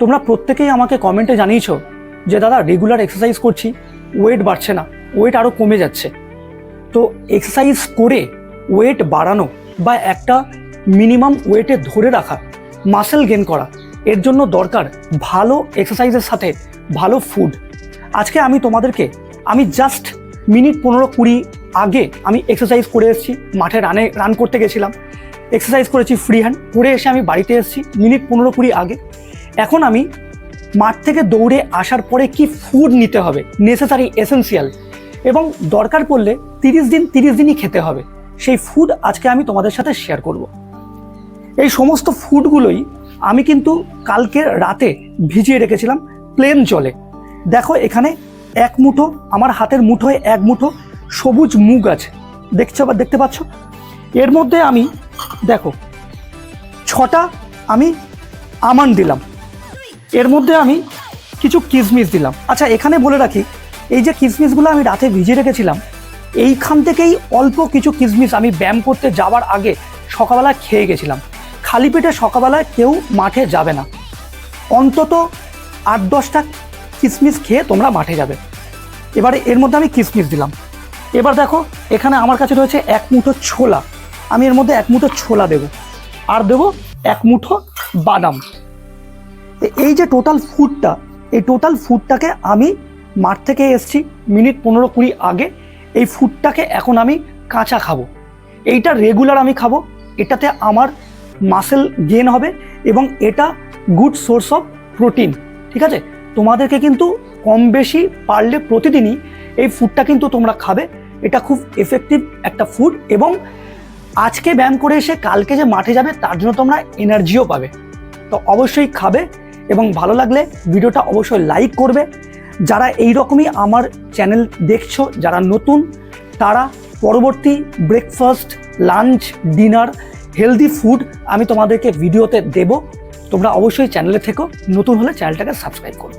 তোমরা প্রত্যেকেই আমাকে কমেন্টে জানিয়েছো যে দাদা রেগুলার এক্সারসাইজ করছি, ওয়েট বাড়ছে না, ওয়েট আরও কমে যাচ্ছে। তো এক্সারসাইজ করে ওয়েট বাড়ানো বা একটা মিনিমাম ওয়েটে ধরে রাখা, মাসেল গেন করা, এর জন্য দরকার ভালো এক্সারসাইজের সাথে ভালো ফুড। আজকে আমি তোমাদেরকে জাস্ট মিনিট 15-20 আগে আমি এক্সারসাইজ করে এসেছি, মাঠে রান করতে গেছিলাম, এক্সারসাইজ করেছি ফ্রি হ্যান্ড করে এসে আমি বাড়িতে এসেছি মিনিট 15-20 আগে। এখন আমি মাঠ থেকে দৌড়ে আসার পরে কি ফুড নিতে হবে, নেসেসারি, এসেন্সিয়াল, এবং দরকার পড়লে 30 দিনই খেতে হবে, সেই ফুড আজকে আমি তোমাদের সাথে শেয়ার করব। এই সমস্ত ফুডগুলোই আমি কিন্তু কালকে রাতে ভিজিয়ে রেখেছিলাম প্লেন জলে। দেখো এখানে এক মুঠো, আমার হাতের মুঠোয় এক মুঠো সবুজ মুগ আছে, দেখতে পাচ্ছ। এর মধ্যে আমি দেখো 6টা আমি আমন্ড দিলাম, এর মধ্যে আমি কিছু কিশমিশ দিলাম। আচ্ছা এখানে বলে রাখি, এই যে কিশমিশগুলো আমি রাতে ভিজিয়ে রেখেছিলাম, এইখান থেকেই অল্প কিছু কিশমিশ আমি ব্যায়াম করতে যাওয়ার আগে সকালবেলা খেয়ে গেছিলাম। খালি পেটে সকালবেলায় কেউ মাঠে যাবে না, অন্তত 8-10টা কিশমিশ খেয়ে তোমরা মাঠে যাবে। এবারে এর মধ্যে আমি কিশমিশ দিলাম। এবার দেখো এখানে আমার কাছে রয়েছে এক মুঠো ছোলা, আমি এর মধ্যে এক মুঠো ছোলা দেবো, আর দেবো এক মুঠো বাদাম। এই যে টোটাল ফুডটা, এই টোটাল ফুডটাকে আমি মাঠ থেকে এসছি মিনিট 15-20 আগে, এই ফুডটাকে এখন আমি কাঁচা খাবো। এইটা রেগুলার আমি খাবো, এটাতে আমার মাসেল গেন হবে এবং এটা গুড সোর্স অফ প্রোটিন। ঠিক আছে, তোমাদেরকে কিন্তু কম বেশি পারলে প্রতিদিনই এই ফুডটা কিন্তু তোমরা খাবে। এটা খুব এফেক্টিভ একটা ফুড, এবং আজকে ব্যায়াম করে এসে কালকে যে মাঠে যাবে তার জন্য তোমরা এনার্জিও পাবে। তো অবশ্যই খাবে, এবং ভালো লাগলে ভিডিওটা অবশ্যই লাইক করবে। যারা এই রকমই আমার চ্যানেল দেখছো, যারা নতুন, তারা পরবর্তী breakfast, lunch, dinner, healthy food আমি তোমাদেরকে ভিডিওতে দেব। তোমরা অবশ্যই চ্যানেলে থেকো, নতুন হলে চ্যানেলটাকে সাবস্ক্রাইব করো।